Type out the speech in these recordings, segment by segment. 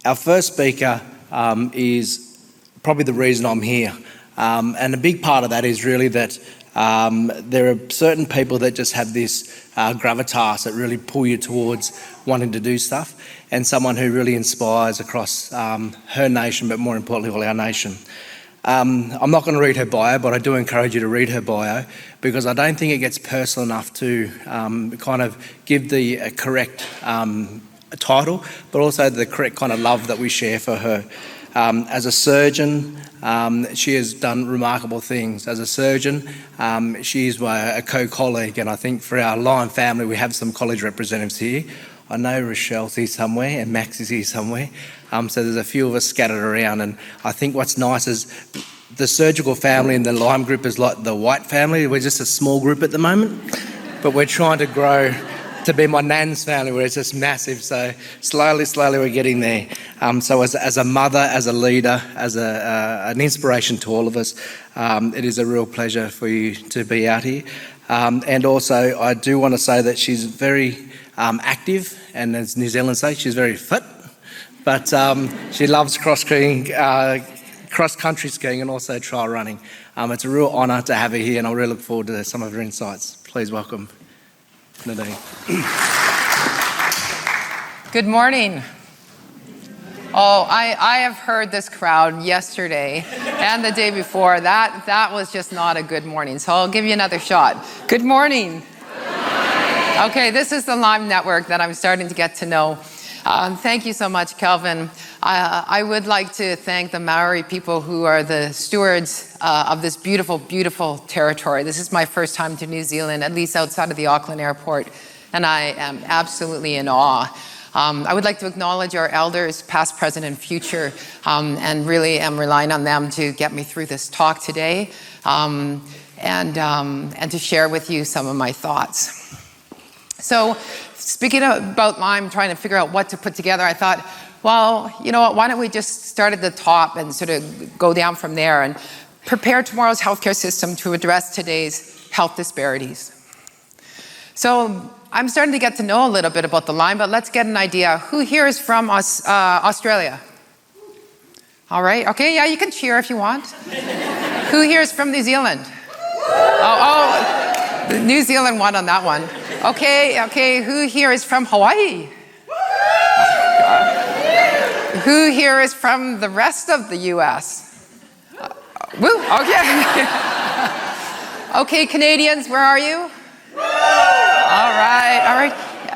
Our first speaker is probably the reason I'm here. And a big part of that is really that there are certain people that just have this gravitas that really pull you towards wanting to do stuff, and someone who really inspires across her nation, but more importantly, all our nation. I'm not going to read her bio, but I do encourage you to read her bio, because I don't think it gets personal enough to kind of give the correct title, but also the correct kind of love that we share for her. As a surgeon, she has done remarkable things. As a surgeon, she's a co-colleague, and I think for our Lion family, we have some college representatives here. I know Rochelle's here somewhere, and Max is here somewhere. So there's a few of us scattered around, and I think what's nice is the surgical family and the Lyme group is like the White family. We're just a small group at the moment, but we're trying to grow to be my nan's family, where it's just massive. So slowly we're getting there. So as a mother, as a leader, as an inspiration to all of us, it is a real pleasure for you to be out here. And also, I do want to say that she's very active, and as New Zealand say, she's very fit. But she loves cross-country skiing and also trail running. It's a real honour to have her here, and I really look forward to some of her insights. Please welcome Nadine. Good morning. Oh, I have heard this crowd yesterday and the day before. That was just not a good morning, so I'll give you another shot. Good morning. Okay, this is the Lyme Network that I'm starting to get to know. Thank you so much, Kelvin. I would like to thank the Maori people who are the stewards of this beautiful, beautiful territory. This is my first time to New Zealand, at least outside of the Auckland airport, and I am absolutely in awe. I would like to acknowledge our elders, past, present, and future, and really am relying on them to get me through this talk today, and to share with you some of my thoughts. So, speaking about Lyme, trying to figure out what to put together, I thought, well, you know what, why don't we just start at the top and sort of go down from there and prepare tomorrow's healthcare system to address today's health disparities. So I'm starting to get to know a little bit about the Lyme, but let's get an idea. Who here is from Australia? All right, okay, yeah, you can cheer if you want. Who here is from New Zealand? Oh, the New Zealand won on that one. Okay, who here is from Hawaii? Who here is from the rest of the US? Woo, okay. Okay, Canadians, where are you? All right.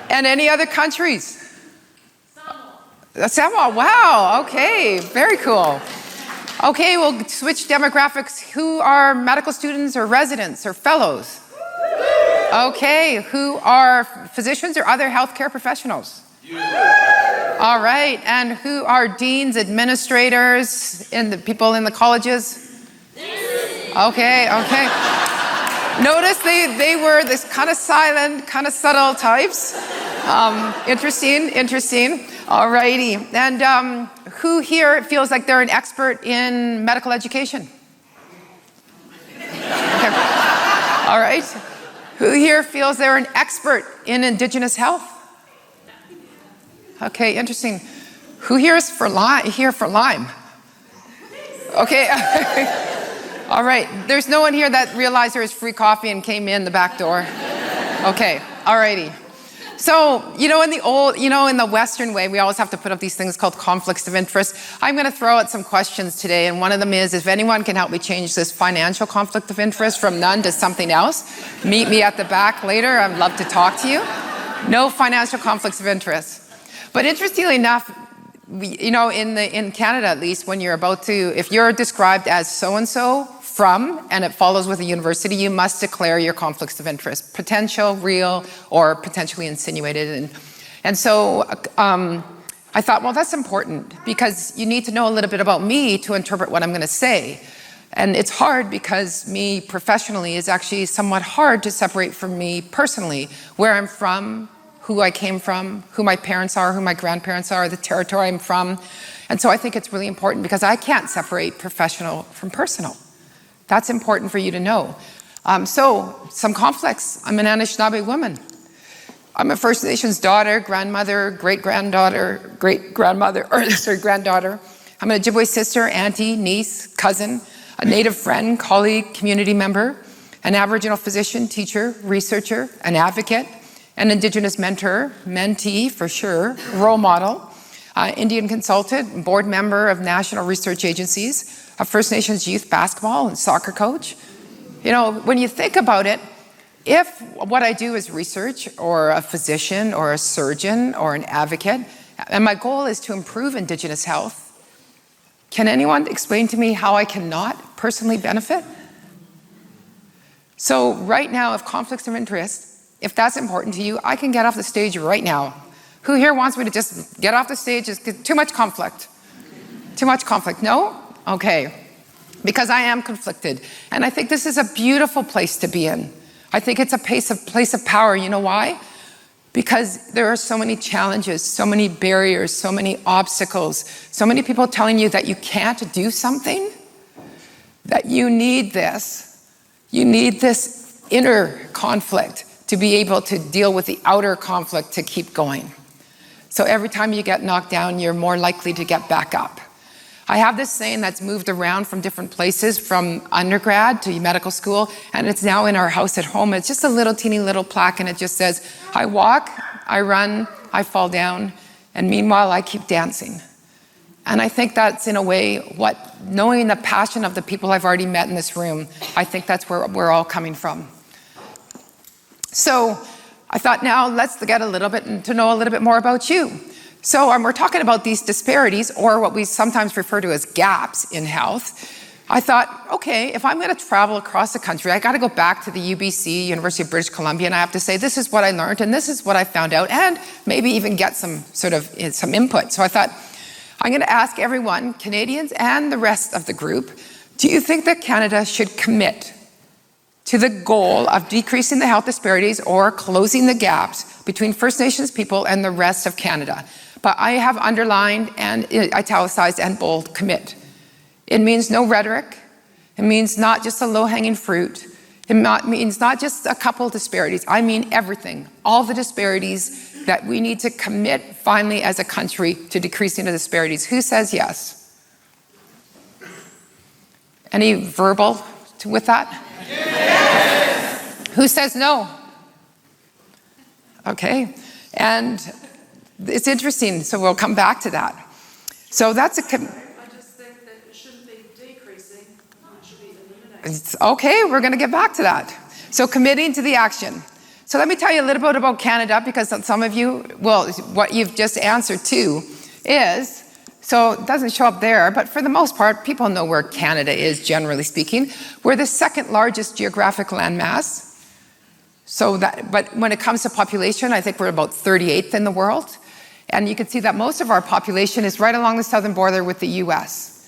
And any other countries? Samoa, wow, okay, very cool. Okay, we'll switch demographics. Who are medical students or residents or fellows? Okay, who are physicians or other healthcare professionals? All right, and who are deans, administrators, and the people in the colleges? Okay. Notice they were this kind of silent, kind of subtle types. Interesting. All righty, and who here feels like they're an expert in medical education? Okay. All right. Who here feels they're an expert in Indigenous health? Okay, interesting. Who here is for Lyme? Okay. All right. There's no one here that realized there was free coffee and came in the back door. Okay. All righty. So, in the Western way, we always have to put up these things called conflicts of interest. I'm going to throw out some questions today, and one of them is, if anyone can help me change this financial conflict of interest from none to something else, meet me at the back later. I'd love to talk to you. No financial conflicts of interest. But interestingly enough, in Canada at least, if you're described as so-and-so from, and it follows with a university, you must declare your conflicts of interest, potential, real, or potentially insinuated. And so I thought, well, that's important, because you need to know a little bit about me to interpret what I'm going to say. And it's hard because me professionally is actually somewhat hard to separate from me personally, where I'm from, who I came from, who my parents are, who my grandparents are, the territory I'm from. And so I think it's really important, because I can't separate professional from personal. That's important for you to know. So, some conflicts. I'm an Anishinaabe woman. I'm a First Nations daughter, grandmother, great-granddaughter, great-grandmother, granddaughter. I'm an Ojibwe sister, auntie, niece, cousin, a Native friend, colleague, community member, an Aboriginal physician, teacher, researcher, an advocate, an Indigenous mentor, mentee for sure, role model, Indian consultant, board member of national research agencies, a First Nations youth basketball and soccer coach. You know, when you think about it, if what I do is research or a physician or a surgeon or an advocate, and my goal is to improve Indigenous health, can anyone explain to me how I cannot personally benefit? So right now, if conflicts of interest, if that's important to you, I can get off the stage right now. Who here wants me to just get off the stage? It's too much conflict. Too much conflict, no? Okay, because I am conflicted. And I think this is a beautiful place to be in. I think it's a place of power. You know why? Because there are so many challenges, so many barriers, so many obstacles, so many people telling you that you can't do something, that you need this. You need this inner conflict to be able to deal with the outer conflict to keep going. So every time you get knocked down, you're more likely to get back up. I have this saying that's moved around from different places, from undergrad to medical school, and it's now in our house at home. It's just a little teeny little plaque, and it just says, I walk, I run, I fall down, and meanwhile I keep dancing. And I think that's in a way knowing the passion of the people I've already met in this room, I think that's where we're all coming from. So I thought now let's get a little bit to know a little bit more about you. So we're talking about these disparities, or what we sometimes refer to as gaps in health. I thought, okay, if I'm going to travel across the country, I got to go back to the UBC, University of British Columbia, and I have to say, this is what I learned, and this is what I found out, and maybe even get some input. So I thought, I'm going to ask everyone, Canadians and the rest of the group, do you think that Canada should commit to the goal of decreasing the health disparities or closing the gaps between First Nations people and the rest of Canada? But I have underlined and italicized and bold, commit. It means no rhetoric. It means not just a low-hanging fruit. It means not just a couple disparities. I mean everything, all the disparities that we need to commit finally as a country to decreasing the disparities. Who says yes? Any verbal with that? Yes. Who says no? Okay, and it's interesting, so we'll come back to that. So that's I just think that it shouldn't be decreasing, it should be eliminating. Okay, we're going to get back to that. So committing to the action. So let me tell you a little bit about Canada, because some of you, well, what you've just answered to is, so it doesn't show up there, but for the most part, people know where Canada is, generally speaking. We're the second largest geographic landmass. But when it comes to population, I think we're about 38th in the world. And you can see that most of our population is right along the southern border with the US.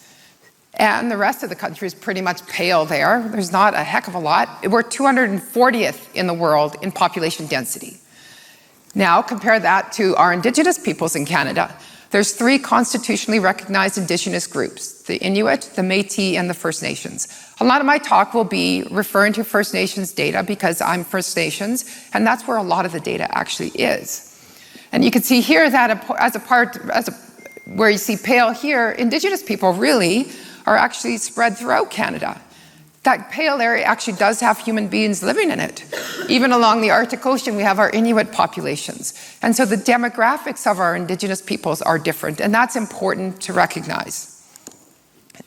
And the rest of the country is pretty much pale there. There's not a heck of a lot. We're 240th in the world in population density. Now compare that to our Indigenous peoples in Canada. There's 3 constitutionally recognized Indigenous groups, the Inuit, the Métis, and the First Nations. A lot of my talk will be referring to First Nations data because I'm First Nations, and that's where a lot of the data actually is. And you can see here that where you see pale here, Indigenous people really are actually spread throughout Canada. That pale area actually does have human beings living in it. Even along the Arctic Ocean, we have our Inuit populations. And so the demographics of our Indigenous peoples are different, and that's important to recognize.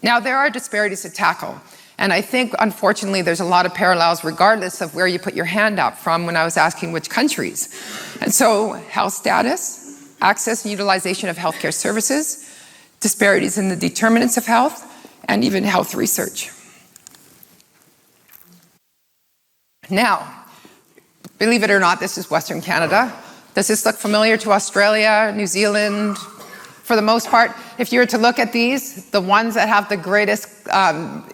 Now, there are disparities to tackle. And I think, unfortunately, there's a lot of parallels regardless of where you put your hand up from when I was asking which countries. And so health status, access and utilization of healthcare services, disparities in the determinants of health, and even health research. Now, believe it or not, this is Western Canada. Does this look familiar to Australia, New Zealand? For the most part, if you were to look at these, the ones that have the greatest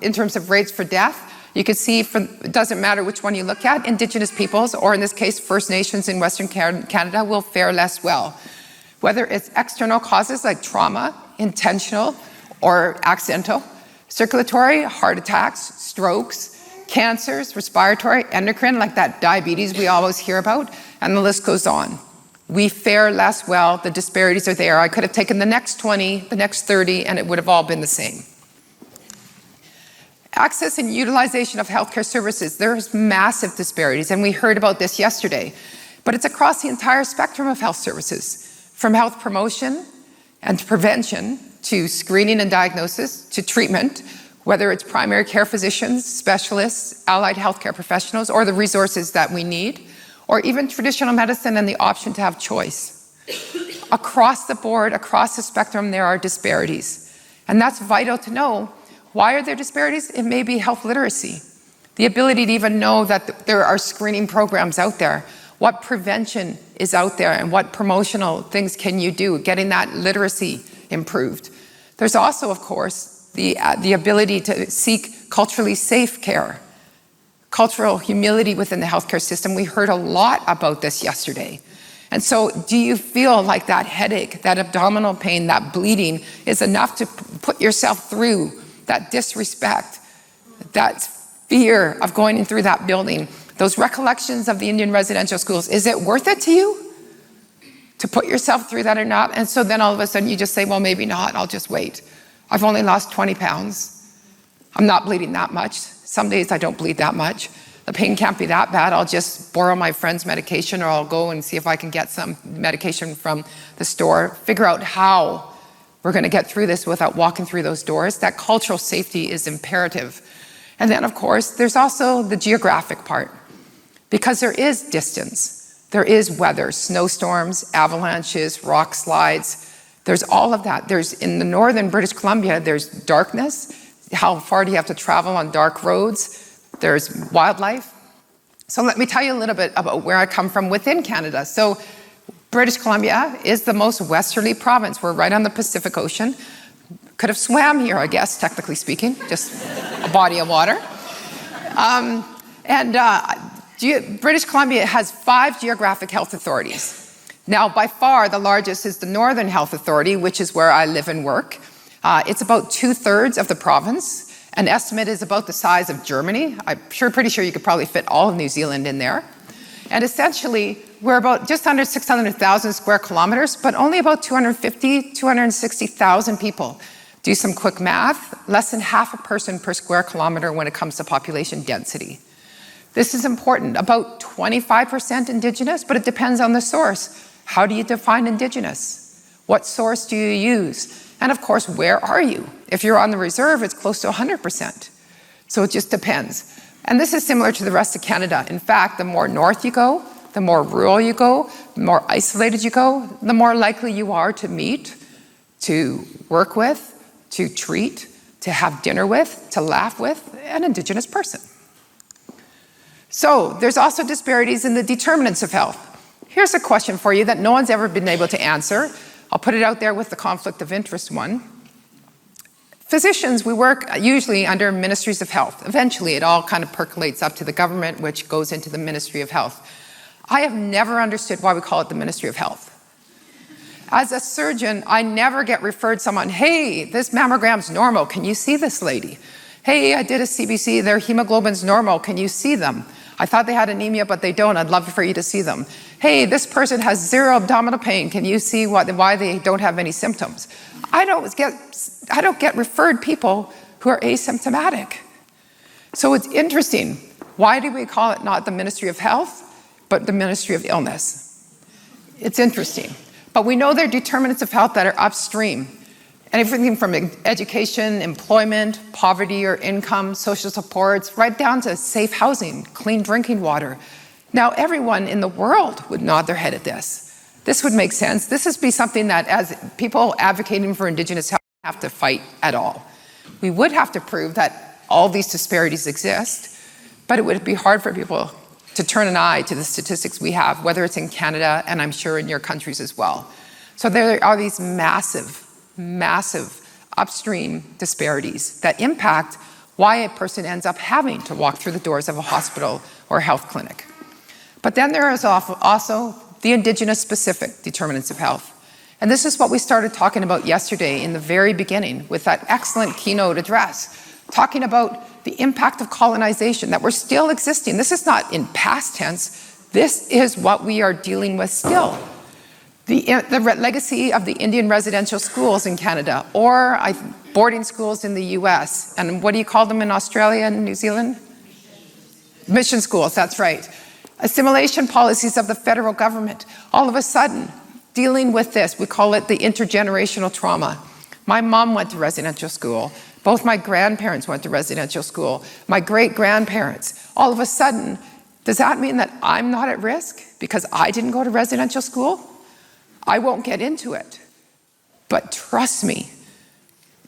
in terms of rates for death, you can see it doesn't matter which one you look at, Indigenous peoples, or in this case, First Nations in Western Canada will fare less well. Whether it's external causes like trauma, intentional or accidental, circulatory, heart attacks, strokes, cancers, respiratory, endocrine, like that diabetes we always hear about, and the list goes on. We fare less well, the disparities are there. I could have taken the next 20, the next 30, and it would have all been the same. Access and utilization of healthcare services, there's massive disparities, and we heard about this yesterday. But it's across the entire spectrum of health services, from health promotion and prevention to screening and diagnosis to treatment, whether it's primary care physicians, specialists, allied healthcare professionals, or the resources that we need, or even traditional medicine and the option to have choice. Across the board, across the spectrum, there are disparities. And that's vital to know. Why are there disparities? It may be health literacy, the ability to even know that there are screening programs out there, what prevention is out there, and what promotional things can you do, getting that literacy improved. There's also, of course, the ability to seek culturally safe care, cultural humility within the healthcare system. We heard a lot about this yesterday. And so do you feel like that headache, that abdominal pain, that bleeding is enough to put yourself through that disrespect, that fear of going in through that building, those recollections of the Indian residential schools? Is it worth it to you to put yourself through that or not? And so then all of a sudden you just say, well, maybe not, I'll just wait. I've only lost 20 pounds. I'm not bleeding that much. Some days I don't bleed that much. The pain can't be that bad. I'll just borrow my friend's medication, or I'll go and see if I can get some medication from the store, figure out how we're going to get through this without walking through those doors. That cultural safety is imperative. And then, of course, there's also the geographic part, because there is distance. There is weather, snowstorms, avalanches, rock slides. There's all of that. There's, in the northern British Columbia, there's darkness. How far do you have to travel on dark roads? There's wildlife. So let me tell you a little bit about where I come from within Canada. So British Columbia is the most westerly province. We're right on the Pacific Ocean. Could have swam here, I guess, technically speaking, just a body of water. British Columbia has 5 geographic health authorities. Now, by far, the largest is the Northern Health Authority, which is where I live and work. It's about 2/3 of the province. An estimate is about the size of Germany. I'm pretty sure you could probably fit all of New Zealand in there. And essentially, we're about just under 600,000 square kilometers, but only about 260,000 people. Do some quick math, less than half a person per square kilometer when it comes to population density. This is important. About 25% Indigenous, but it depends on the source. How do you define Indigenous? What source do you use? And of course, where are you? If you're on the reserve, it's close to 100%. So it just depends. And this is similar to the rest of Canada. In fact, the more north you go, the more rural you go, the more isolated you go, the more likely you are to meet, to work with, to treat, to have dinner with, to laugh with an Indigenous person. So there's also disparities in the determinants of health. Here's a question for you that no one's ever been able to answer. I'll put it out there with the conflict of interest one. Physicians, we work usually under ministries of health. Eventually, it all kind of percolates up to the government, which goes into the Ministry of Health. I have never understood why we call it the Ministry of Health. As a surgeon, I never get referred someone, hey, this mammogram's normal, can you see this lady? Hey, I did a CBC, their hemoglobin's normal, can you see them? I thought they had anemia, but they don't, I'd love for you to see them. Hey, this person has 0 abdominal pain, can you see why they don't have any symptoms? I don't get referred people who are asymptomatic. So it's interesting. Why do we call it not the Ministry of Health, but the Ministry of Illness? It's interesting. But we know there are determinants of health that are upstream. And everything from education, employment, poverty or income, social supports, right down to safe housing, clean drinking water. Now, everyone in the world would nod their head at this. This would make sense. This would be something that, as people advocating for Indigenous health, have to fight at all. We would have to prove that all these disparities exist, but it would be hard for people to turn an eye to the statistics we have, whether it's in Canada and I'm sure in your countries as well. So there are these massive upstream disparities that impact why a person ends up having to walk through the doors of a hospital or a health clinic. But then there is also the Indigenous specific determinants of health. And this is what we started talking about yesterday in the very beginning with that excellent keynote address. talking about the impact of colonization, that we're still existing. This is not in past tense. This is what we are dealing with still. The legacy of the Indian residential schools in Canada, or boarding schools in the US, and what do you call them in Australia and New Zealand? Mission schools, that's right. Assimilation policies of the federal government. All of a sudden, dealing with this, we call it the intergenerational trauma. My mom went to residential school. Both my grandparents went to residential school. My great-grandparents. All of a sudden, does that mean that I'm not at risk because I didn't go to residential school? I won't get into it. But trust me,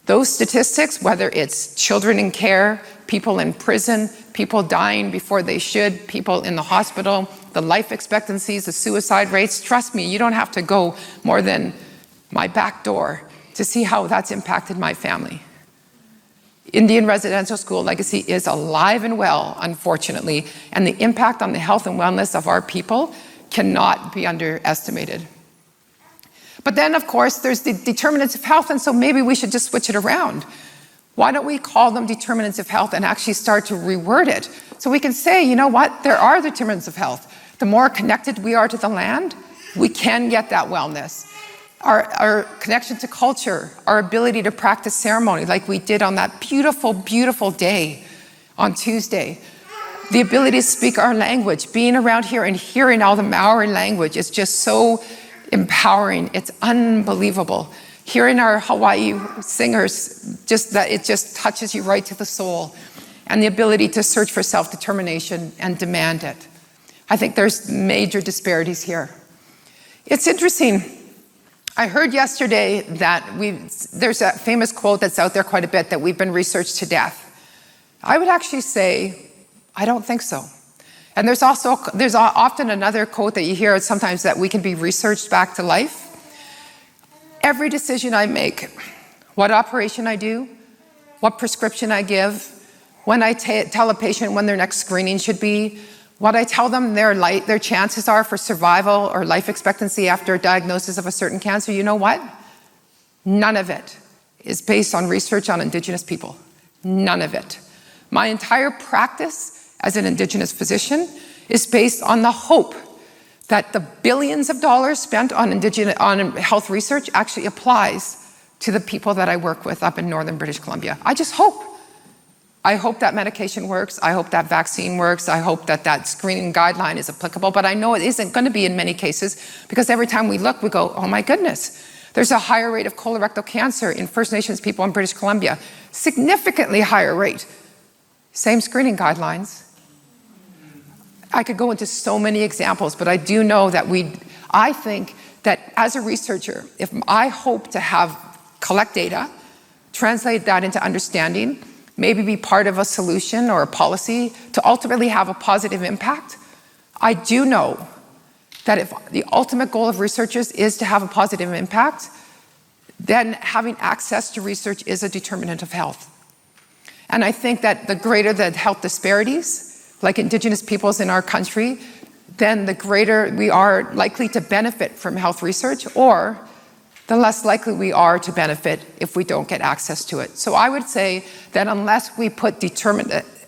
those statistics, whether it's children in care, people in prison, people dying before they should, people in the hospital, the life expectancies, the suicide rates, trust me, you don't have to go more than my back door to see how that's impacted my family. Indian residential school legacy is alive and well, unfortunately, and the impact on the health and wellness of our people cannot be underestimated. But then, of course, there's the determinants of health, and so maybe we should just switch it around. Why don't we call them determinants of health and actually start to reword it? So we can say, you know what, there are determinants of health. The more connected we are to the land, we can get that wellness. Our connection to culture, our ability to practice ceremony like we did on that beautiful, beautiful day on Tuesday. The ability to speak our language, being around here and hearing all the Maori language is just so empowering. It's unbelievable. Hearing our Hawaii singers, it just touches you right to the soul. And the ability to search for self-determination and demand it. I think there's major disparities here. It's interesting. I heard yesterday that there's a famous quote that's out there quite a bit that we've been researched to death. I would actually say, I don't think so. And there's often another quote that you hear sometimes that we can be researched back to life. Every decision I make, what operation I do, what prescription I give, when I tell a patient when their next screening should be, what I tell them their chances are for survival or life expectancy after a diagnosis of a certain cancer, you know what? None of it is based on research on Indigenous people. None of it. My entire practice as an Indigenous physician is based on the hope that the billions of dollars spent on health research actually applies to the people that I work with up in northern British Columbia. I just hope. I hope that medication works. I hope that vaccine works. I hope that screening guideline is applicable, but I know it isn't going to be in many cases because every time we look, we go, oh my goodness, there's a higher rate of colorectal cancer in First Nations people in British Columbia, significantly higher rate. Same screening guidelines. I could go into so many examples, but I do know that I think that as a researcher, if I hope to collect data, translate that into understanding, maybe be part of a solution or a policy to ultimately have a positive impact, I do know that if the ultimate goal of researchers is to have a positive impact, then having access to research is a determinant of health. And I think that the greater the health disparities, like Indigenous peoples in our country, then the greater we are likely to benefit from health research, or the less likely we are to benefit if we don't get access to it. So I would say that unless we put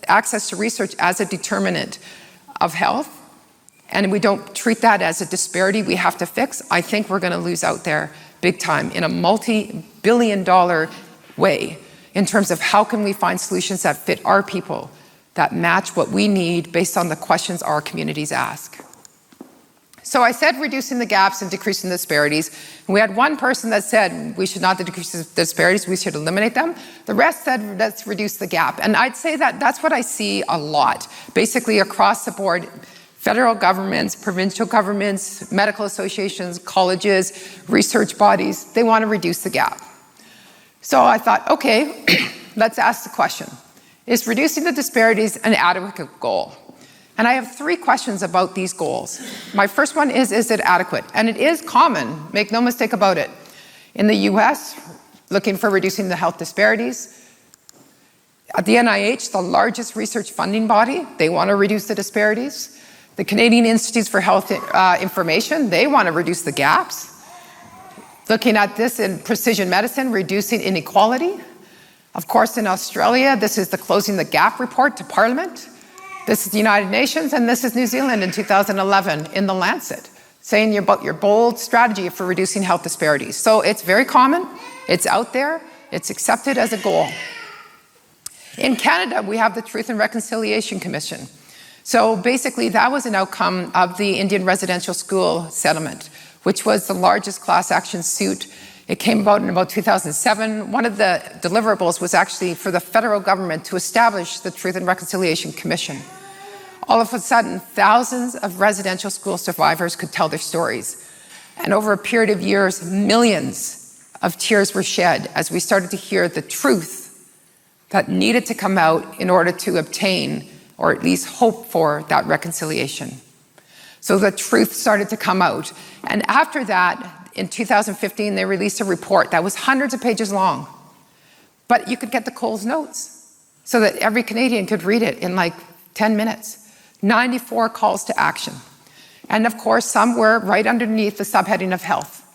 access to research as a determinant of health, and we don't treat that as a disparity we have to fix, I think we're going to lose out there big time in a multi-billion-dollar way in terms of how can we find solutions that fit our people, that match what we need based on the questions our communities ask. So I said reducing the gaps and decreasing the disparities. And we had one person that said we should not decrease the disparities, we should eliminate them. The rest said let's reduce the gap. And I'd say that that's what I see a lot, basically across the board. Federal governments, provincial governments, medical associations, colleges, research bodies, they want to reduce the gap. So I thought, okay, let's ask the question. Is reducing the disparities an adequate goal? And I have 3 questions about these goals. My first one is it adequate? And it is common, make no mistake about it. In the US, looking for reducing the health disparities. At the NIH, the largest research funding body, they want to reduce the disparities. The Canadian Institutes for Health Information, they want to reduce the gaps. Looking at this in precision medicine, reducing inequality. Of course, in Australia, this is the Closing the Gap report to Parliament. This is the United Nations, and this is New Zealand in 2011 in The Lancet, saying about your bold strategy for reducing health disparities. So it's very common, it's out there, it's accepted as a goal. In Canada, we have the Truth and Reconciliation Commission. So basically, that was an outcome of the Indian residential school settlement, which was the largest class action suit. It came about in about 2007. One of the deliverables was actually for the federal government to establish the Truth and Reconciliation Commission. All of a sudden, thousands of residential school survivors could tell their stories. And over a period of years, millions of tears were shed as we started to hear the truth that needed to come out in order to obtain, or at least hope for, that reconciliation. So the truth started to come out. And after that, in 2015, they released a report that was hundreds of pages long. But you could get the Coles Notes so that every Canadian could read it in like 10 minutes. 94 calls to action. And of course, some were right underneath the subheading of health.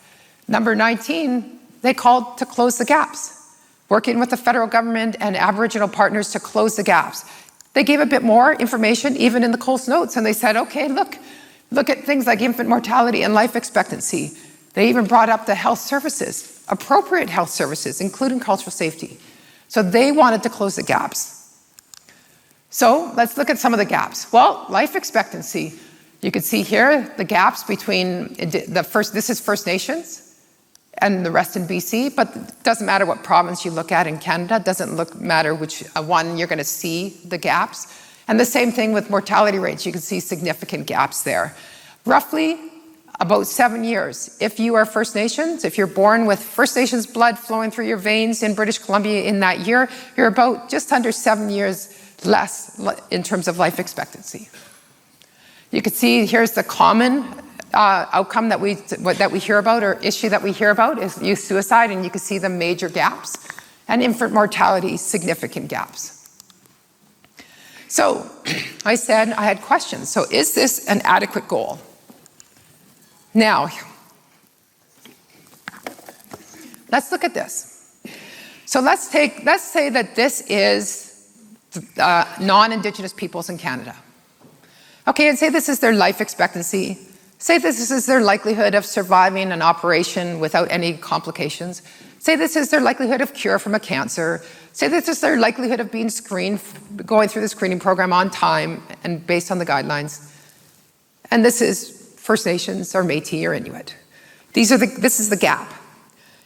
Number 19, they called to close the gaps, working with the federal government and Aboriginal partners to close the gaps. They gave a bit more information, even in the Coles Notes, and they said, okay, look at things like infant mortality and life expectancy. They even brought up the health services, appropriate health services, including cultural safety. So they wanted to close the gaps. So let's look at some of the gaps. Well, life expectancy. You can see here the gaps between this is First Nations and the rest in BC, but it doesn't matter what province you look at in Canada, it doesn't matter which one you're going to see the gaps. And the same thing with mortality rates. You can see significant gaps there. Roughly about 7 years. If you are First Nations, if you're born with First Nations blood flowing through your veins in British Columbia in that year, you're about just under 7 years less in terms of life expectancy. You can see here's the common outcome that we hear about, or issue that we hear about, is youth suicide, and you can see the major gaps, and infant mortality, significant gaps. So I said I had questions. So is this an adequate goal? Now, let's look at this. So let's say that this is non-Indigenous peoples in Canada. Okay, and say this is their life expectancy. Say this is their likelihood of surviving an operation without any complications. Say this is their likelihood of cure from a cancer. Say this is their likelihood of being screened, going through the screening program on time and based on the guidelines. And this is First Nations or Métis or Inuit. This is the gap.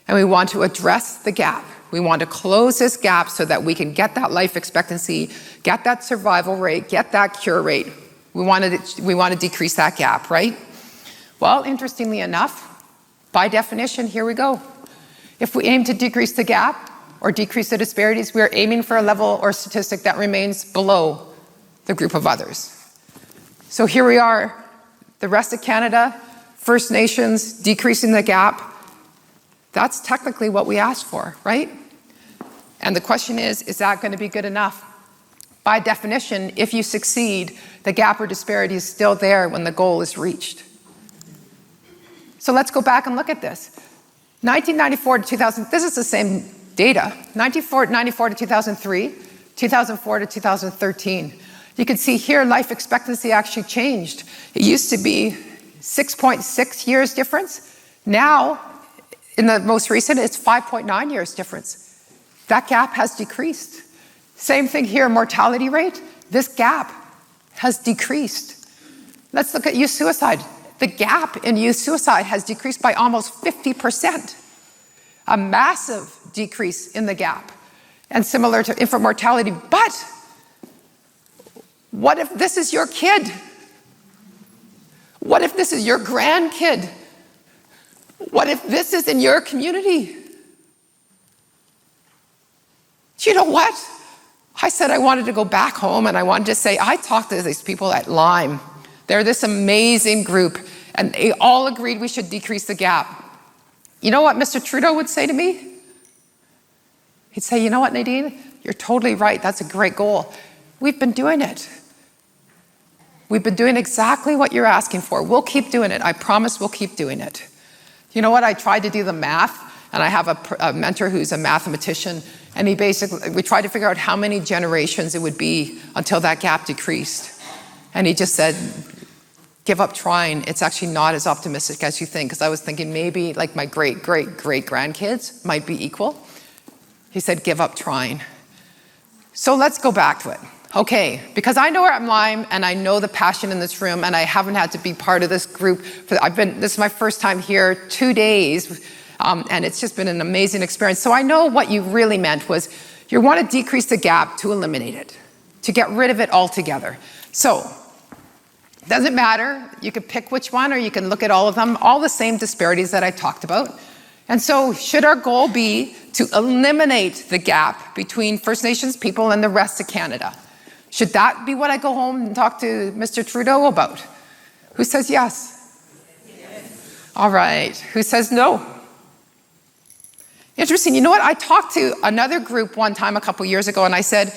And we want to address the gap. We want to close this gap so that we can get that life expectancy, get that survival rate, get that cure rate. We want to decrease that gap, right? Well, interestingly enough, by definition, here we go. If we aim to decrease the gap or decrease the disparities, we are aiming for a level or statistic that remains below the group of others. So here we are, the rest of Canada, First Nations, decreasing the gap. That's technically what we asked for, right? And the question is that going to be good enough? By definition, if you succeed, the gap or disparity is still there when the goal is reached. So let's go back and look at this. 1994 to 2000, this is the same data. 1994 to 2003, 2004 to 2013. You can see here life expectancy actually changed. It used to be 6.6 years difference. Now, in the most recent, it's 5.9 years difference. That gap has decreased. Same thing here, mortality rate. This gap has decreased. Let's look at youth suicide. The gap in youth suicide has decreased by almost 50%. A massive decrease in the gap. And similar to infant mortality. But what if this is your kid? What if this is your grandkid? What if this is in your community? Do you know what? I said I wanted to go back home and I wanted to say, I talked to these people at Lyme. They're this amazing group and they all agreed we should decrease the gap. You know what Mr. Trudeau would say to me? He'd say, you know what, Nadine? You're totally right. That's a great goal. We've been doing it. We've been doing exactly what you're asking for. We'll keep doing it. I promise we'll keep doing it. You know what? I tried to do the math, and I have a mentor who's a mathematician, And we tried to figure out how many generations it would be until that gap decreased. And he just said, give up trying. It's actually not as optimistic as you think. Because I was thinking maybe like my great-great-great-grandkids might be equal. He said, give up trying. So let's go back to it. Okay, because I know where I'm lying and I know the passion in this room and I haven't had to be part of this group. This is my first time here, 2 days, and it's just been an amazing experience. So I know what you really meant was you want to decrease the gap to eliminate it, to get rid of it altogether. So, doesn't matter, you can pick which one or you can look at all of them, all the same disparities that I talked about. And so should our goal be to eliminate the gap between First Nations people and the rest of Canada? Should that be what I go home and talk to Mr. Trudeau about? Who says yes? Yes. All right. Who says no? Interesting. You know what? I talked to another group one time a couple years ago and I said,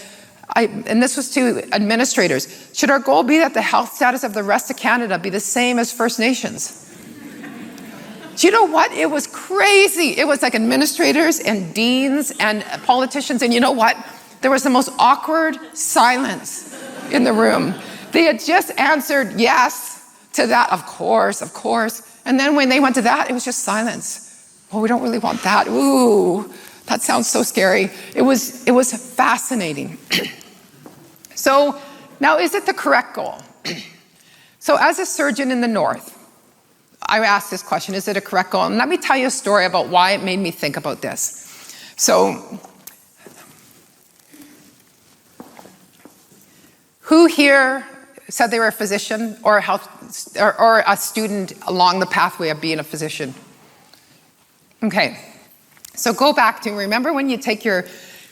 and this was to administrators, should our goal be that the health status of the rest of Canada be the same as First Nations? Do you know what? It was crazy. It was like administrators and deans and politicians. And you know what? There was the most awkward silence in the room. They had just answered yes to that, of course, of course. And then when they went to that, it was just silence. Well, we don't really want that. Ooh, that sounds so scary. It was fascinating. So now, is it the correct goal? So as a surgeon in the North, I asked this question, is it a correct goal? And let me tell you a story about why it made me think about this. So, who here said they were a physician or a student along the pathway of being a physician? Okay, so go back to, remember when you take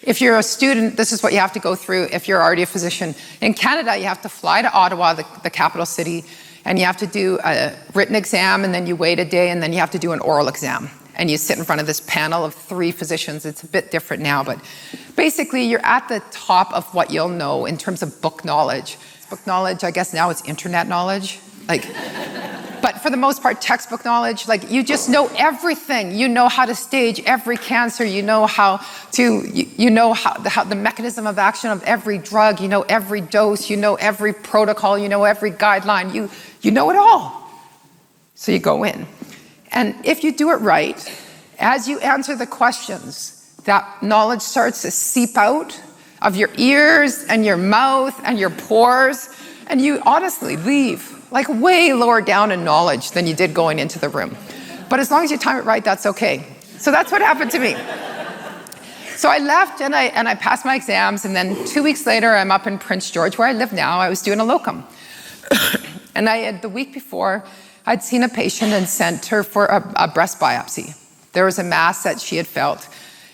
if you're a student, this is what you have to go through if you're already a physician. In Canada, you have to fly to Ottawa, the capital city, and you have to do a written exam, and then you wait a day, and then you have to do an oral exam. And you sit in front of this panel of 3 physicians. It's a bit different now, but basically you're at the top of what you'll know in terms of book knowledge. Book knowledge, I guess now it's internet knowledge. But for the most part, textbook knowledge, you just know everything. You know how to stage every cancer. You know how the mechanism of action of every drug. You know every dose. You know every protocol. You know every guideline. You know it all. So you go in. And if you do it right, as you answer the questions, that knowledge starts to seep out of your ears and your mouth and your pores, and you honestly leave way lower down in knowledge than you did going into the room. But as long as you time it right, that's okay. So that's what happened to me. So I left and I passed my exams, and then 2 weeks later, I'm up in Prince George, where I live now. I was doing a locum. And the week before, I'd seen a patient and sent her for a breast biopsy. There was a mass that she had felt.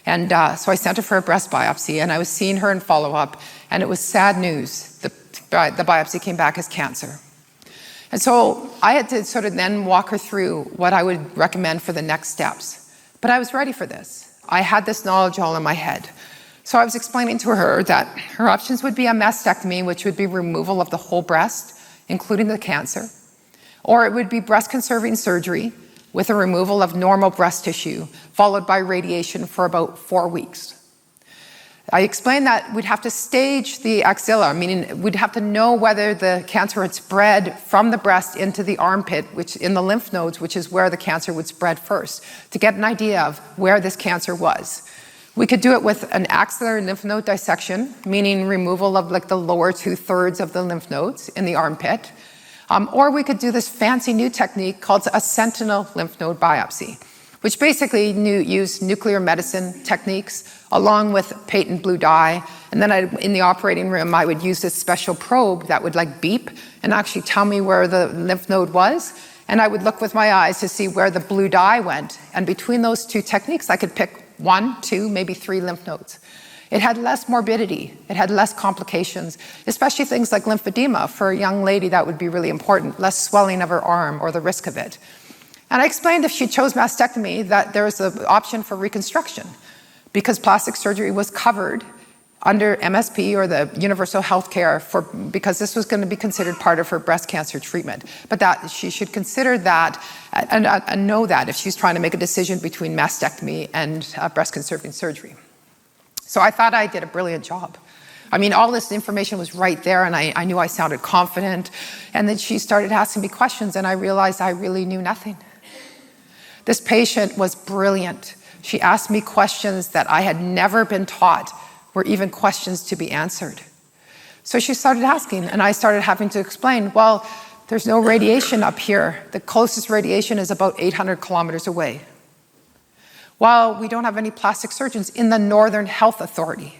And so I sent her for a breast biopsy, and I was seeing her in follow-up, and it was sad news. The biopsy came back as cancer. And so I had to sort of then walk her through what I would recommend for the next steps. But I was ready for this. I had this knowledge all in my head. So I was explaining to her that her options would be a mastectomy, which would be removal of the whole breast, including the cancer, or it would be breast-conserving surgery with a removal of normal breast tissue, followed by radiation for about 4 weeks. I explained that we'd have to stage the axilla, meaning we'd have to know whether the cancer had spread from the breast into the armpit, which in the lymph nodes, which is where the cancer would spread first, to get an idea of where this cancer was. We could do it with an axillary lymph node dissection, meaning removal of the lower 2/3 of the lymph nodes in the armpit. Or we could do this fancy new technique called a sentinel lymph node biopsy, which basically used nuclear medicine techniques along with patent blue dye. And then in the operating room, I would use this special probe that would beep and actually tell me where the lymph node was. And I would look with my eyes to see where the blue dye went. And between those 2 techniques, I could pick 1, 2, maybe 3 lymph nodes. It had less morbidity. It had less complications, especially things like lymphedema. For a young lady, that would be really important, less swelling of her arm or the risk of it. And I explained if she chose mastectomy that there was an option for reconstruction because plastic surgery was covered under MSP or the universal health care because this was going to be considered part of her breast cancer treatment. But that she should consider that and know that if she's trying to make a decision between mastectomy and breast conserving surgery. So I thought I did a brilliant job. I mean, all this information was right there, and I knew I sounded confident. And then she started asking me questions, and I realized I really knew nothing. This patient was brilliant. She asked me questions that I had never been taught were even questions to be answered. So she started asking, and I started having to explain, well, there's no radiation up here. The closest radiation is about 800 kilometers away. Well, we don't have any plastic surgeons in the Northern Health Authority.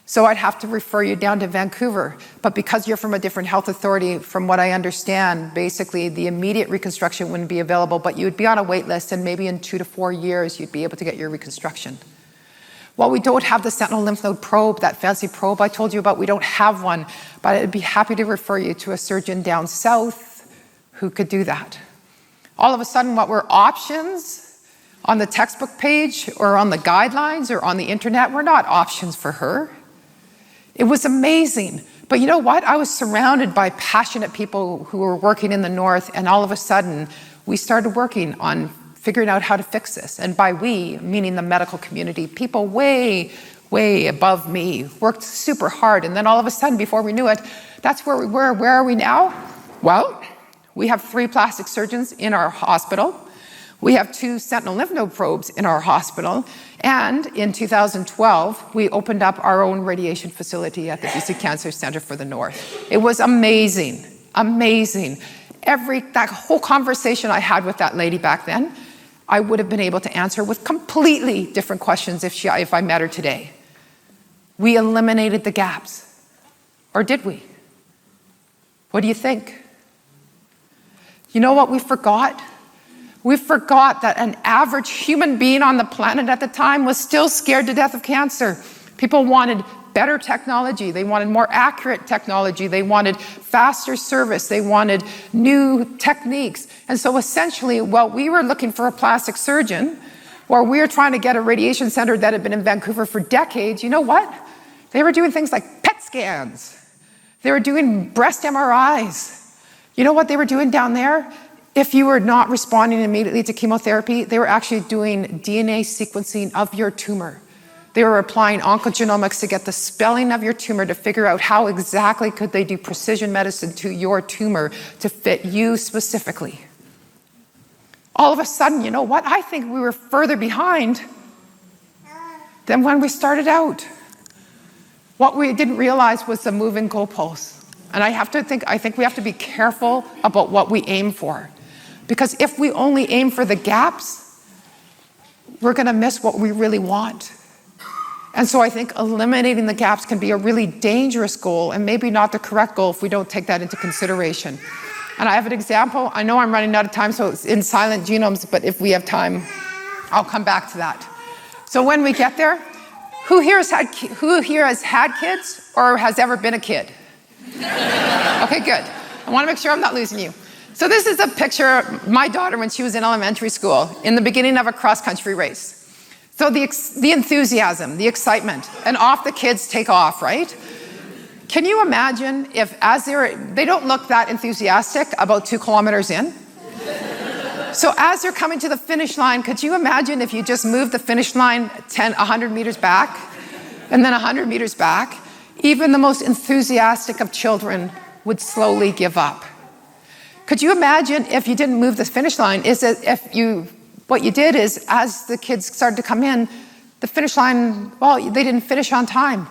So I'd have to refer you down to Vancouver. But because you're from a different health authority, from what I understand, basically the immediate reconstruction wouldn't be available, but you'd be on a wait list, and maybe in 2 to 4 years, you'd be able to get your reconstruction. Well, we don't have the sentinel lymph node probe, that fancy probe I told you about. We don't have one, but I'd be happy to refer you to a surgeon down south who could do that. All of a sudden, what were options on the textbook page or on the guidelines or on the internet were not options for her. It was amazing. But you know what? I was surrounded by passionate people who were working in the North, and all of a sudden, we started working on figuring out how to fix this. And by we, meaning the medical community, people way, way above me worked super hard. And then all of a sudden, before we knew it, that's where we were. Where are we now? Well, we have 3 plastic surgeons in our hospital. We have 2 sentinel lymph node probes in our hospital. And in 2012, we opened up our own radiation facility at the BC Cancer Centre for the North. It was amazing, amazing. That whole conversation I had with that lady back then, I would have been able to answer with completely different questions if I met her today. We eliminated the gaps. Or did we? What do you think? You know what we forgot? We forgot that an average human being on the planet at the time was still scared to death of cancer. People wanted better technology. They wanted more accurate technology. They wanted faster service. They wanted new techniques. And so essentially, while we were looking for a plastic surgeon, or we were trying to get a radiation center that had been in Vancouver for decades, you know what? They were doing things like PET scans. They were doing breast MRIs. You know what they were doing down there? If you were not responding immediately to chemotherapy, they were actually doing DNA sequencing of your tumor. They were applying oncogenomics to get the spelling of your tumor to figure out how exactly could they do precision medicine to your tumor to fit you specifically. All of a sudden, you know what? I think we were further behind than when we started out. What we didn't realize was the moving goalposts. And I think we have to be careful about what we aim for. Because if we only aim for the gaps, we're going to miss what we really want. And so I think eliminating the gaps can be a really dangerous goal and maybe not the correct goal if we don't take that into consideration. And I have an example. I know I'm running out of time, so it's in silent genomes, but if we have time, I'll come back to that. So when we get there, who here has had kids or has ever been a kid? Okay, good. I want to make sure I'm not losing you. So this is a picture of my daughter when she was in elementary school in the beginning of a cross-country race. So the enthusiasm, the excitement, and off the kids take off, right? Can you imagine if they don't look that enthusiastic about 2 kilometers in? So as they're coming to the finish line, could you imagine if you just moved the finish line 100 meters back and then 100 meters back? Even the most enthusiastic of children would slowly give up. Could you imagine if you didn't move the finish line? What you did is, as the kids started to come in, the finish line, well, they didn't finish on time.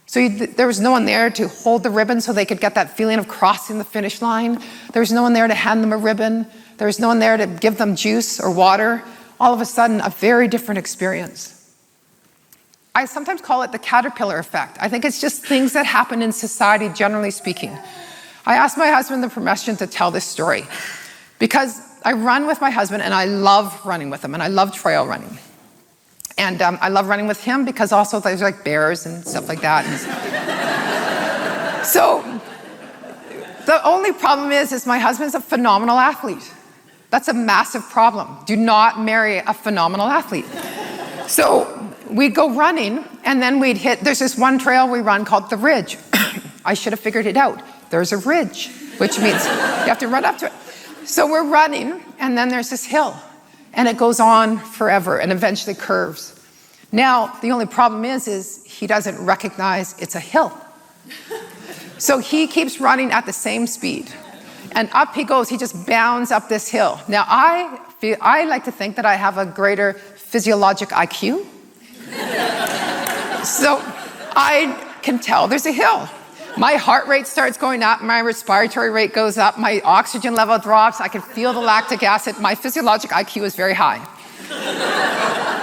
So there was no one there to hold the ribbon so they could get that feeling of crossing the finish line. There was no one there to hand them a ribbon. There was no one there to give them juice or water. All of a sudden, a very different experience. I sometimes call it the caterpillar effect. I think it's just things that happen in society, generally speaking. I asked my husband the permission to tell this story because I run with my husband and I love running with him and I love trail running. And I love running with him because also there's like bears and stuff like that. So the only problem is my husband's a phenomenal athlete. That's a massive problem. Do not marry a phenomenal athlete. So we'd go running and then there's this one trail we run called the Ridge. I should have figured it out. There's a ridge, which means you have to run up to it. So we're running, and then there's this hill, and it goes on forever and eventually curves. Now, the only problem is he doesn't recognize it's a hill. So he keeps running at the same speed. And up he goes, he just bounds up this hill. Now, I like to think that I have a greater physiologic IQ. So I can tell there's a hill. My heart rate starts going up, my respiratory rate goes up, my oxygen level drops, I can feel the lactic acid. My physiologic IQ is very high.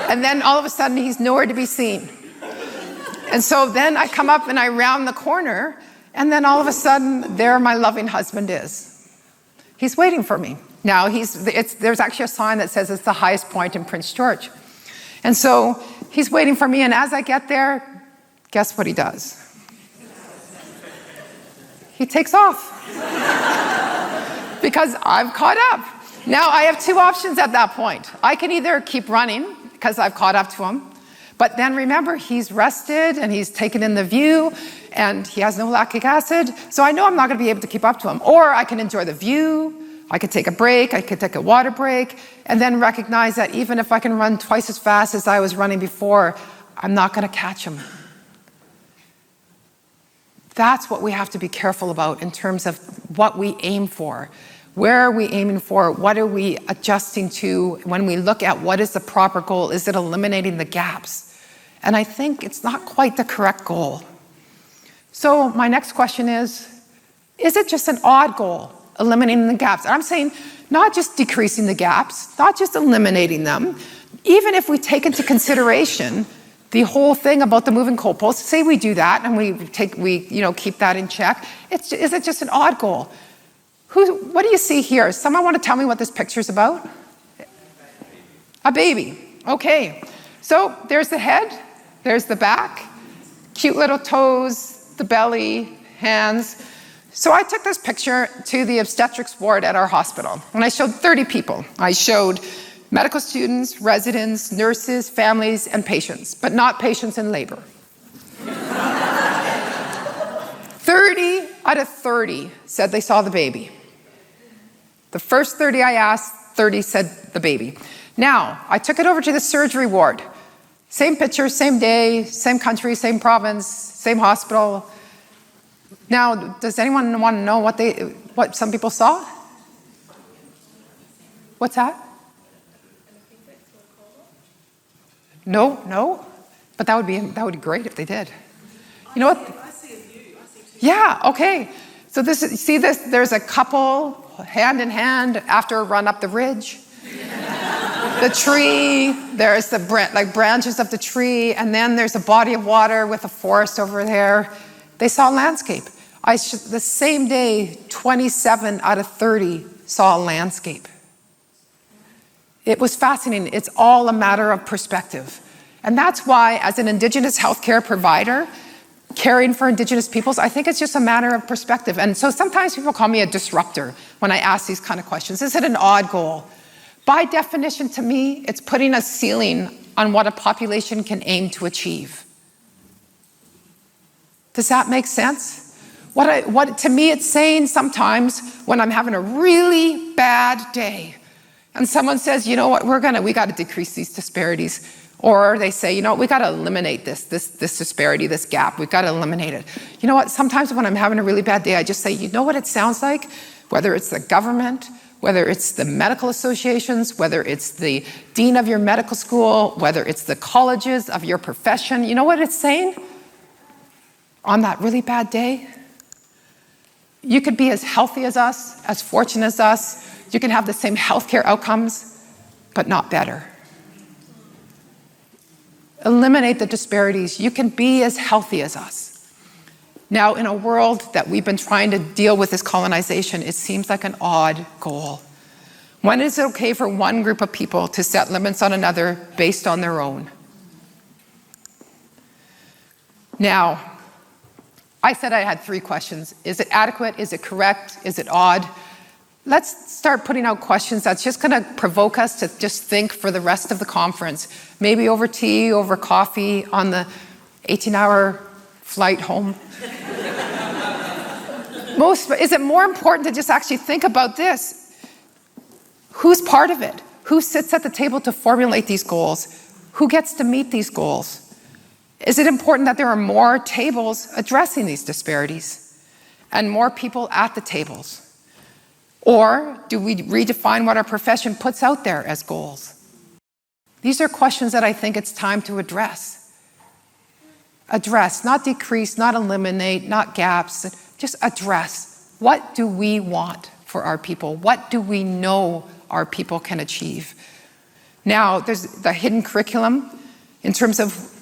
And then all of a sudden, he's nowhere to be seen. And so then I come up and I round the corner, and then all of a sudden, there my loving husband is. He's waiting for me. Now, there's actually a sign that says it's the highest point in Prince George. And so he's waiting for me, and as I get there, guess what he does? He takes off. Because I've caught up. Now, I have two options at that point. I can either keep running, because I've caught up to him, but then remember, he's rested, and he's taken in the view, and he has no lactic acid, so I know I'm not going to be able to keep up to him. Or I can enjoy the view, I could take a break, I could take a water break, and then recognize that even if I can run twice as fast as I was running before, I'm not going to catch him. That's what we have to be careful about in terms of what we aim for. Where are we aiming for? What are we adjusting to when we look at what is the proper goal? Is it eliminating the gaps? And I think it's not quite the correct goal. So my next question is it just an odd goal, eliminating the gaps? And I'm saying not just decreasing the gaps, not just eliminating them, even if we take into consideration the whole thing about the moving goalposts, say we do that and we keep that in check, is it just an odd goal? What do you see here? Someone want to tell me what this picture's about? A baby. Okay. So there's the head, there's the back, cute little toes, the belly, hands. So I took this picture to the obstetrics ward at our hospital, and I showed 30 people. I showed medical students, residents, nurses, families, and patients, but not patients in labor. 30 out of 30 said they saw the baby. The first 30 I asked, 30 said the baby. Now, I took it over to the surgery ward. Same picture, same day, same country, same province, same hospital. Now, does anyone want to know what some people saw? What's that? No, but that would be great if they did. You know what? I see a view. I see two. Yeah, okay. So there's a couple hand in hand after a run up the ridge. The tree, there's the branches of the tree, and then there's a body of water with a forest over there. They saw a landscape. The same day, 27 out of 30 saw a landscape. It was fascinating. It's all a matter of perspective. And that's why, as an Indigenous healthcare provider, caring for Indigenous peoples, I think it's just a matter of perspective. And so sometimes people call me a disruptor when I ask these kind of questions. Is it an odd goal? By definition, to me, it's putting a ceiling on what a population can aim to achieve. Does that make sense? To me, it's saying sometimes when I'm having a really bad day, and someone says, you know what, we got to decrease these disparities. Or they say, you know, we got to eliminate this disparity, this gap. We've got to eliminate it. You know what? Sometimes when I'm having a really bad day, I just say, you know what it sounds like? Whether it's the government, whether it's the medical associations, whether it's the dean of your medical school, whether it's the colleges of your profession, you know what it's saying? On that really bad day, you could be as healthy as us, as fortunate as us. You can have the same healthcare outcomes, but not better. Eliminate the disparities. You can be as healthy as us. Now, in a world that we've been trying to deal with this colonization, it seems like an odd goal. When is it okay for one group of people to set limits on another based on their own? Now, I said I had 3 questions. Is it adequate? Is it correct? Is it odd? Let's start putting out questions that's just going to provoke us to just think for the rest of the conference. Maybe over tea, over coffee, on the 18-hour flight home. Is it more important to just actually think about this? Who's part of it? Who sits at the table to formulate these goals? Who gets to meet these goals? Is it important that there are more tables addressing these disparities and more people at the tables? Or do we redefine what our profession puts out there as goals? These are questions that I think it's time to address. Address, not decrease, not eliminate, not gaps, just address. What do we want for our people? What do we know our people can achieve? Now, there's the hidden curriculum in terms of,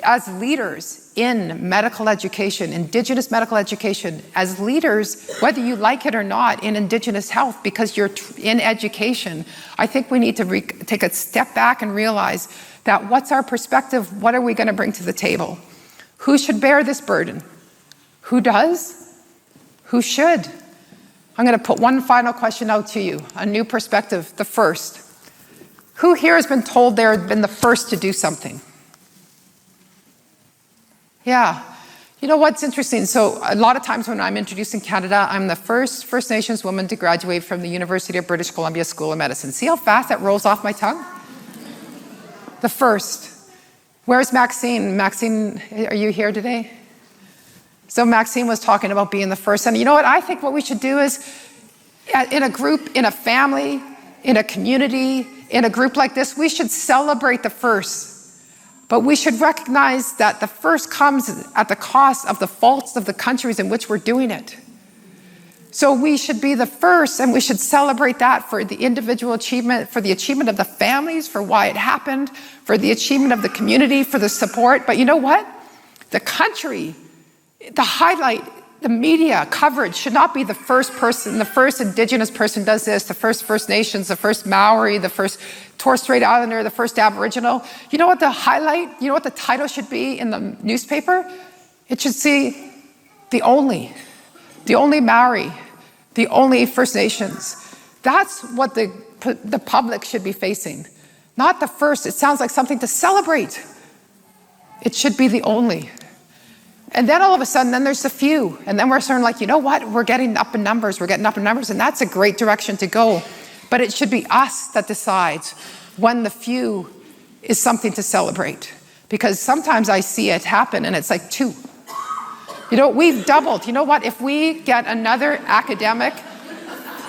as leaders in medical education, Indigenous medical education, as leaders, whether you like it or not, in Indigenous health, because you're in education, I think we need to take a step back and realize that what's our perspective? What are we going to bring to the table? Who should bear this burden? Who does? Who should? I'm going to put one final question out to you, a new perspective, the first. Who here has been told they've been the first to do something? Yeah. You know what's interesting? So a lot of times when I'm introducing Canada, I'm the first First Nations woman to graduate from the University of British Columbia School of Medicine. See how fast that rolls off my tongue? The first. Where's Maxine? Maxine, are you here today? So Maxine was talking about being the first. And you know what? I think what we should do is, in a group, in a family, in a community, in a group like this, we should celebrate the first. But we should recognize that the first comes at the cost of the faults of the countries in which we're doing it. So we should be the first, and we should celebrate that for the individual achievement, for the achievement of the families, for why it happened, for the achievement of the community, for the support. But you know what? The country, the highlight, the media coverage should not be the first person, the first Indigenous person does this, the first First Nations, the first Maori, the first Torres Strait Islander, the first Aboriginal. You know what the highlight, you know what the title should be in the newspaper? It should say the only Maori, the only First Nations. That's what the public should be facing. Not the first. It sounds like something to celebrate. It should be the only. And then all of a sudden, then there's the few. And then we're sort of like, you know what? We're getting up in numbers. And that's a great direction to go. But it should be us that decides when the few is something to celebrate. Because sometimes I see it happen and it's like 2. You know, we've doubled. You know what? If we get another academic,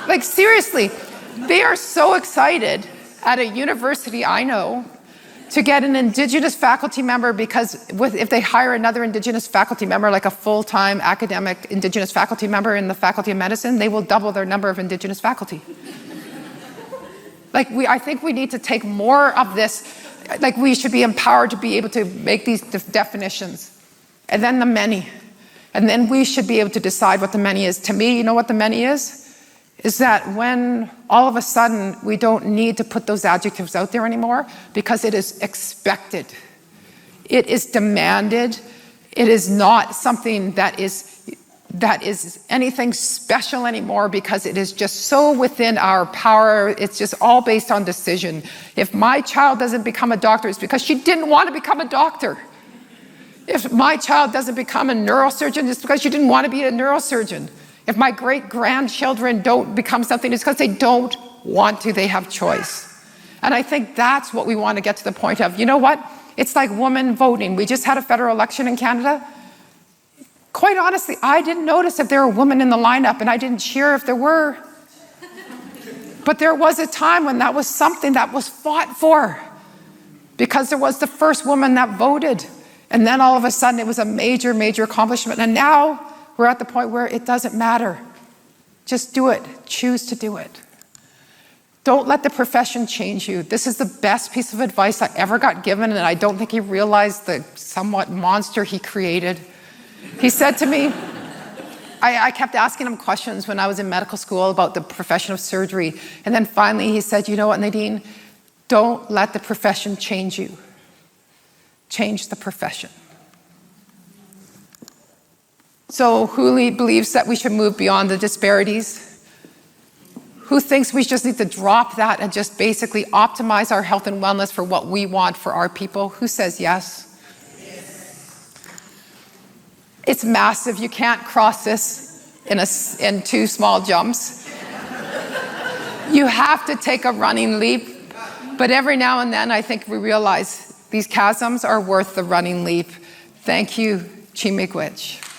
like seriously, they are so excited at a university I know to get an Indigenous faculty member, because if they hire another Indigenous faculty member, like a full-time academic Indigenous faculty member in the Faculty of Medicine, they will double their number of Indigenous faculty. I think we need to take more of this, like we should be empowered to be able to make these definitions. And then the many. And then we should be able to decide what the many is. To me, you know what the many is? Is that when all of a sudden we don't need to put those adjectives out there anymore because it is expected. It is demanded. It is not something that is anything special anymore because it is just so within our power. It's just all based on decision. If my child doesn't become a doctor, it's because she didn't want to become a doctor. If my child doesn't become a neurosurgeon, it's because she didn't want to be a neurosurgeon. If my great-grandchildren don't become something, it's because they don't want to, they have choice. And I think that's what we want to get to the point of. You know what? It's like women voting. We just had a federal election in Canada. Quite honestly, I didn't notice if there were women in the lineup, and I didn't cheer if there were. But there was a time when that was something that was fought for, because there was the first woman that voted. And then all of a sudden, it was a major, major accomplishment. And now, we're at the point where it doesn't matter. Just do it. Choose to do it. Don't let the profession change you. This is the best piece of advice I ever got given, and I don't think he realized the somewhat monster he created. He said to me, I kept asking him questions when I was in medical school about the profession of surgery, and then finally he said, you know what, Nadine? Don't let the profession change you. Change the profession. So who believes that we should move beyond the disparities? Who thinks we just need to drop that and just basically optimize our health and wellness for what we want for our people? Who says yes? It's massive. You can't cross this in 2 small jumps. You have to take a running leap. But every now and then, I think we realize These chasms are worth the running leap. Thank you, Chi Miigwech.